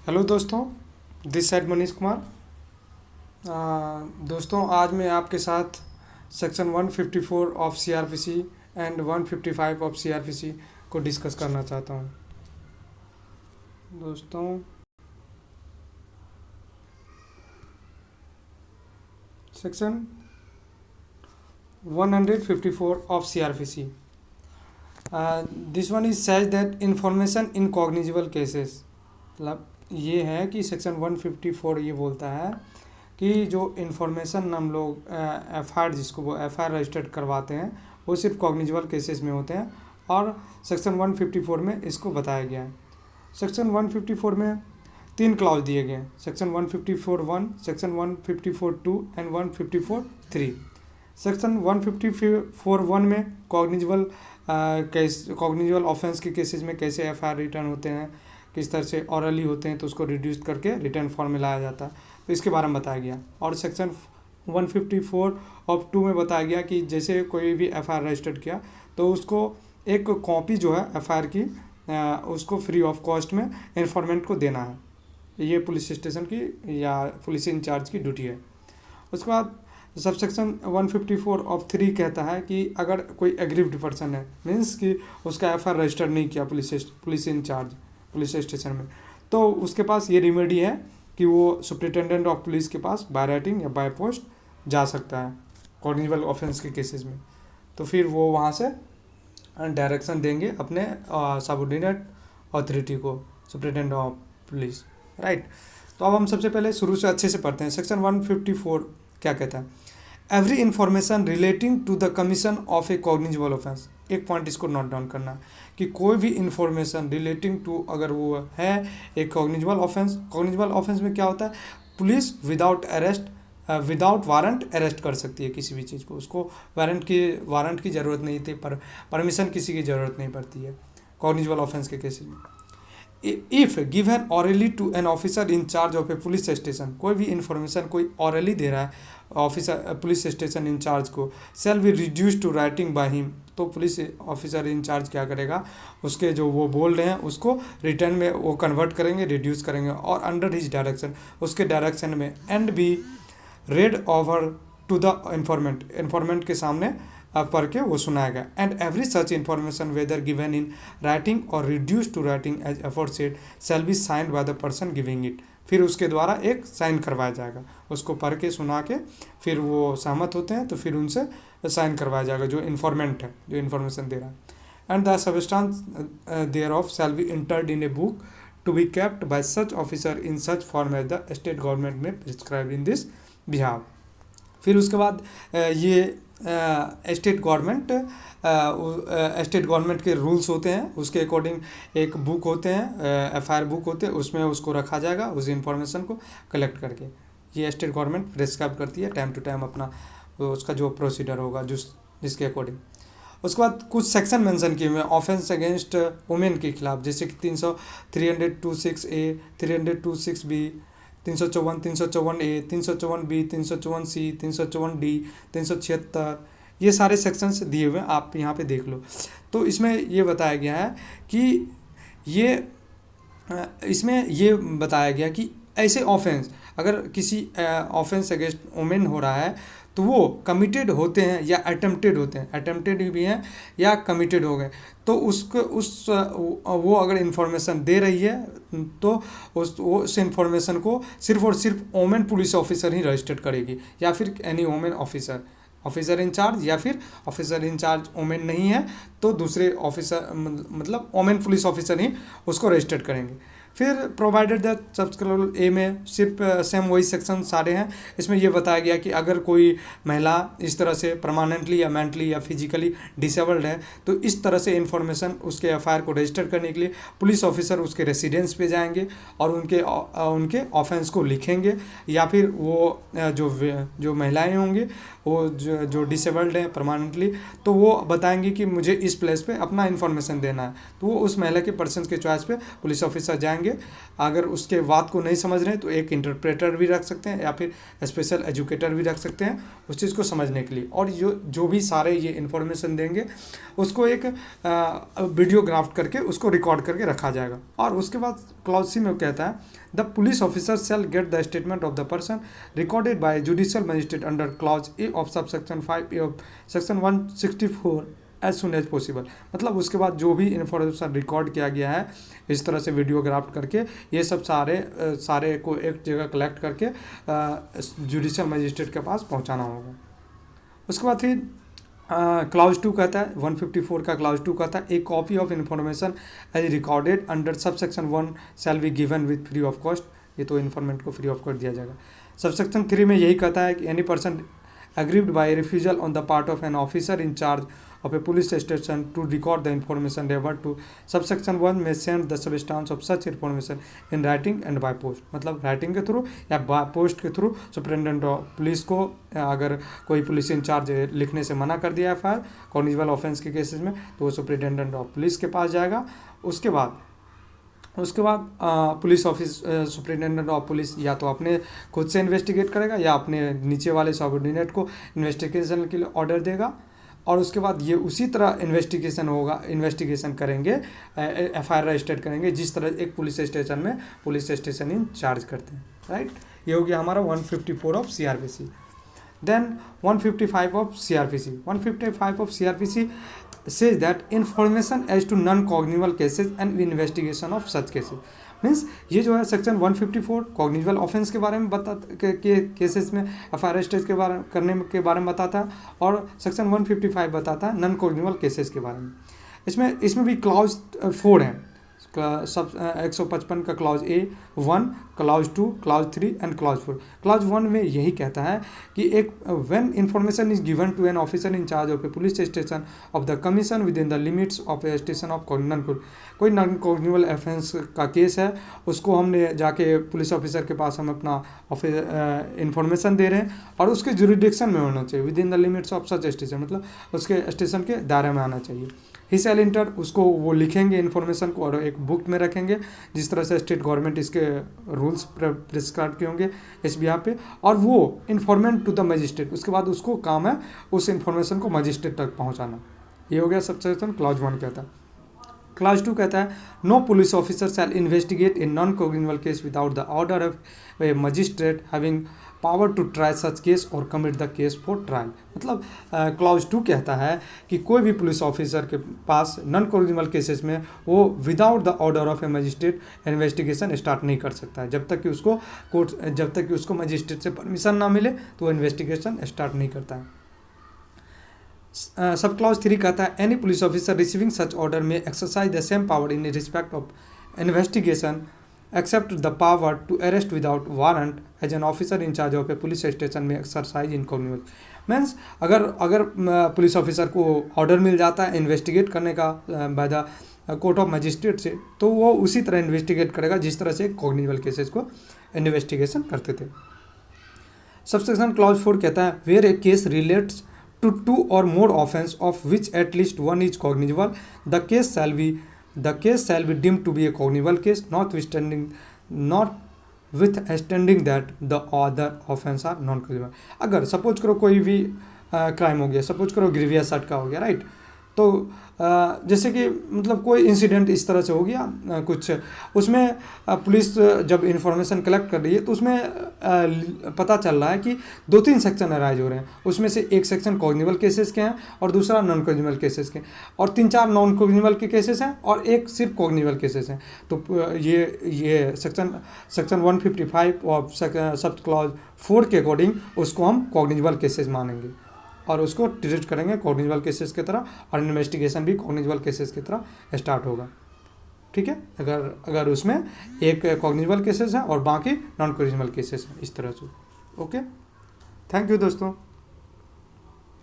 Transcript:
Hello दोस्तों, this side Manish Kumar. दोस्तों, आज मैं आपके साथ section 154 of CrPC and 155 of CrPC को डिस्कस करना चाहता हूं। दोस्तों, section 154 of CrPC, this one is says that information in cognizable cases. मतलब ये है कि सेक्शन 154 ये बोलता है कि जो इन्फॉर्मेशन हम लोग एफ आई आर, जिसको वो एफ आई आर रजिस्टर्ड करवाते हैं, वो सिर्फ कॉग्निजिबल केसेस में होते हैं और सेक्शन 154 में इसको बताया गया है। सेक्शन 154 में 3 क्लॉज दिए गए हैं, सेक्शन 154(1), सेक्शन 154(2) एंड 154(3). सेक्शन 154(1) में कॉग्निजिबल कॉग्निजिबल ऑफेंस के केसेस में कैसे एफ आई आर रिटर्न होते हैं, किस तरह से ऑरली होते हैं तो उसको रिड्यूस करके रिटर्न फॉर्म में लाया जाता है, तो इसके बारे में बताया गया। और सेक्शन 154(2) में बताया गया कि जैसे कोई भी एफ आई आर रजिस्टर्ड किया तो उसको एक कॉपी जो है एफ आई आर की उसको फ्री ऑफ कॉस्ट में इन्फॉर्मेंट को देना है। ये पुलिस स्टेशन की या पुलिस इंचार्ज की ड्यूटी है। उसके बाद सब सेक्शन 154(3) कहता है कि अगर कोई एग्रीव्ड पर्सन है, मीन्स कि उसका एफ आई आर रजिस्टर नहीं किया पुलिस इंचार्ज पुलिस स्टेशन में, तो उसके पास ये रिमेडी है कि वो सुप्रिटेंडेंट ऑफ पुलिस के पास बाय राइटिंग या बाय पोस्ट जा सकता है कॉग्निजिबल ऑफेंस के केसेस में। तो फिर वो वहाँ से डायरेक्शन देंगे अपने सबऑर्डिनेट अथॉरिटी को, सुप्रिटेंडेंट ऑफ पुलिस, राइट। तो अब हम सबसे पहले शुरू से अच्छे से पढ़ते हैं। सेक्शन 154 क्या कहता है? Every information relating to the commission of a cognizable offence. एक पॉइंट इसको नोट डाउन करना है कि कोई भी इंफॉर्मेशन रिलेटिंग टू, अगर वो है एक कॉग्निजिबल ऑफेंस में क्या होता है, पुलिस विदाउट वारंट अरेस्ट कर सकती है किसी भी चीज़ को। उसको वारंट की ज़रूरत नहीं थी, पर परमिशन किसी की ज़रूरत नहीं पड़ती है कॉग्निजिबल ऑफेंस के केसेस में। If given orally to an officer in charge of a police station, कोई भी इंफॉर्मेशन कोई ऑरली दे रहा है ऑफिसर पुलिस स्टेशन इंचार्ज को, shall be reduced to writing by him, तो पुलिस ऑफिसर इंचार्ज क्या करेगा, उसके जो वो बोल रहे हैं उसको रिटर्न में वो कन्वर्ट करेंगे, रिड्यूस करेंगे और अंडर हिज डायरेक्शन, उसके डायरेक्शन में, and be read over to the informant के सामने पढ़ के वो सुनाएगा। And every such information whether given in writing और reduce to writing as aforesaid shall be signed by the person giving it, फिर उसके द्वारा एक साइन करवाया जाएगा। उसको पढ़ के सुना के फिर वो सहमत होते हैं तो फिर उनसे साइन करवाया जाएगा जो इन्फॉर्मेंट है, जो इन्फॉर्मेशन दे रहा है। And the substance thereof shall be entered in a book to be kept by such officer in such form as the state government may prescribe in this behalf. फिर उसके बाद ये state government के rules होते हैं, उसके according एक book होते हैं, एफ आई आर बुक होते हैं, उसमें उसको रखा जाएगा उस इन्फॉर्मेशन को कलेक्ट करके। ये स्टेट गवर्नमेंट प्रिस्क्राइब करती है टाइम टू टाइम अपना उसका जो प्रोसीजर होगा जिसके अकॉर्डिंग। उसके बाद कुछ सेक्शन मेंशन किए हुए हैं ऑफेंस अगेंस्ट वुमेन के खिलाफ, जैसे कि 326A, 326B, 354, 354A, 354B, 354C, 354D, 376, ये सारे सेक्शंस दिए हुए हैं, आप यहाँ पे देख लो। तो इसमें ये बताया गया है कि इसमें ये बताया गया कि ऐसे ऑफेंस, अगर किसी ऑफेंस अगेंस्ट वुमेन हो रहा है तो वो कमिटेड होते हैं या अटेम्प्टेड होते हैं, अटेम्प्टेड भी हैं या कमिटेड हो गए, तो वो अगर इन्फॉर्मेशन दे रही है तो उस इन्फॉर्मेशन को सिर्फ और सिर्फ वुमेन पुलिस ऑफिसर ही रजिस्टर्ड करेगी, या फिर एनी वुमेन ऑफिसर इंचार्ज, या फिर ऑफिसर इंचार्ज वुमेन नहीं है तो दूसरे ऑफिसर मतलब वुमेन पुलिस ऑफिसर ही उसको रजिस्टर्ड करेंगे। फिर प्रोवाइडेड दैट सबस्क्रिप्शन ए में सिर्फ सेम वही सेक्शन सारे हैं। इसमें यह बताया गया कि अगर कोई महिला इस तरह से परमानेंटली या मेंटली या फिजिकली डिसेबल्ड है तो इस तरह से इन्फॉर्मेशन उसके एफ आई आर को रजिस्टर करने के लिए पुलिस ऑफिसर उसके रेसिडेंस पे जाएंगे और उनके ऑफेंस को लिखेंगे, या फिर वो जो महिलाएं होंगी वो जो डिसेबल्ड हैं परमानेंटली, तो वो बताएंगे कि मुझे इस प्लेस पे अपना इन्फॉर्मेशन देना है, तो वो उस महिला के पर्सन के चॉइस पे पुलिस ऑफिसर जाएंगे। अगर उसके बात को नहीं समझ रहे हैं तो एक इंटरप्रेटर भी रख सकते हैं या फिर स्पेशल एजुकेटर भी रख सकते हैं उस चीज़ को समझने के लिए। और जो भी सारे ये इन्फॉर्मेशन देंगे उसको एक वीडियोग्राफ करके उसको रिकॉर्ड करके रखा जाएगा। और उसके बाद क्लॉज सी में कहता है the police officer shall get the statement of the person recorded by judicial magistrate under clause A of sub section 5A of section 164 as soon as possible. मतलब उसके बाद जो भी इन्फॉर्मेशन रिकॉर्ड किया गया है इस तरह से वीडियोग्राफ करके ये सब सारे को एक जगह कलेक्ट करके जुडिशियल मजिस्ट्रेट के पास पहुंचाना होगा। उसके बाद फिर क्लाउज 2 कहता है 154 का क्लाउज 2 कहता है a copy of information as recorded under sub section 1 shall be given with free of cost. ये तो इन्फॉर्मेंट को फ्री ऑफ कॉस्ट दिया जाएगा। सब सेक्शन 3 में यही कहता है कि any person aggrieved by refusal on the part of an officer in charge of a police station to record the information referred to subsection 1 may send the substance of such information in writing and by post। मतलब writing के through या by post के through superintendent of police को अगर कोई police incharge लिखने से मना कर दिया FIR कॉग्निजेबल ऑफेंस के केसेस में तो वो सुपरिटेंडेंट ऑफ पुलिस के पास जाएगा। उसके बाद police office superintendent of police या तो अपने खुद से इन्वेस्टिगेट करेगा या अपने नीचे वाले सबऑर्डिनेट को इन्वेस्टिगेशन के लिए ऑर्डर देगा। और उसके बाद ये उसी तरह इन्वेस्टिगेशन करेंगे FIR रजिस्टर करेंगे जिस तरह एक पुलिस स्टेशन इन चार्ज करते हैं, राइट। ये हो गया हमारा 154 of CRPC। Then 155 of CRPC 155 of CRPC says that information as to non-cognizable cases and investigation of such cases। Means ये जो है सेक्शन 154 कॉग्निजेबल ऑफेंस के बारे में केसेस में FIR रजिस्टर के बारे में बताता है और सेक्शन 155 बताता है नॉन कॉग्निजेबल केसेस के बारे में। इसमें भी क्लाउज 4 है, सब 155 का clause A1, clause 2, clause 3 and clause 4। Clause 1 में यही कहता है कि एक when information is given to an officer in charge of a police station of the commission within the limits of a station of कोई non cognizable offence का case है उसको हमने जाके पुलिस ऑफिसर के पास हम अपना इंफॉर्मेशन दे रहे हैं और उसके जुरिडिक्शन में होना चाहिए with in the limits of such station, मतलब उसके स्टेशन के दायरे में आना चाहिए। ही शैल इंटर उसको वो लिखेंगे इन्फॉर्मेशन को और एक बुक में रखेंगे जिस तरह से स्टेट गवर्नमेंट इसके रूल्स प्रिस्क्राइब किए होंगे इस बिहार पे, और वो इन्फॉर्मेंट टू द मजिस्ट्रेट। उसके बाद उसको काम है उस इन्फॉर्मेशन को मजिस्ट्रेट तक पहुंचाना। ये हो गया सबसेक्शन क्लाउज 1 कहता है। क्लाउज 2 कहता है no police officer shall investigate in non cognizable case without the order of a magistrate having power to try such case और commit the case for trial. मतलब क्लाउज 2 कहता है कि कोई भी पुलिस ऑफिसर के पास नॉन कॉग्निजेबल केसेस में वो without the order of a magistrate investigation start नहीं कर सकता है। जब तक कि उसको मजिस्ट्रेट से परमिशन ना मिले तो वो इन्वेस्टिगेशन स्टार्ट नहीं करता है। सब क्लाउज 3 कहता है any police officer receiving such order may exercise the same power in respect of investigation except the power to arrest without warrant as an officer in charge of a police station में exercise in cognizable। Means अगर police officer को order मिल जाता है investigate करने का by the court of magistrate से तो वो उसी तरह इन्वेस्टिगेट करेगा जिस तरह से कॉग्निजेबल केसेस को इन्वेस्टिगेशन करते थे। सबसेक्शन क्लॉज 4 कहता है where a case relates to 2 or more offense of which at least one is cognizable the case shall be deemed to be a cognizable case notwithstanding that the other offense are non cognizable। अगर suppose करो कोई भी crime हो गया, suppose करो grievous act का हो गया, राइट। तो जैसे कि मतलब कोई इंसिडेंट इस तरह से हो गया कुछ, उसमें पुलिस जब इंफॉर्मेशन कलेक्ट कर रही है तो उसमें पता चल रहा है कि 2-3 सेक्शन अराइज हो रहे हैं। उसमें से एक सेक्शन कॉग्निजेबल केसेस के हैं और दूसरा नॉन कॉग्निजेबल केसेस के, और 3-4 नॉन कॉग्निजेबल के केसेस हैं और एक सिर्फ कॉग्निजेबल केसेस हैं। तो ये सेक्शन 155 ऑफ सब क्लॉज 4 के अकॉर्डिंग उसको हम कॉग्निजेबल केसेस मानेंगे और उसको ट्रीट करेंगे कॉग्निजेबल केसेस की तरह, और इन्वेस्टिगेशन भी कॉग्निजेबल केसेस की तरह स्टार्ट होगा। ठीक है, अगर उसमें एक कॉग्निजेबल केसेस है और बाकी नॉन कॉग्निजेबल केसेस हैं, इस तरह से। ओके, थैंक यू दोस्तों।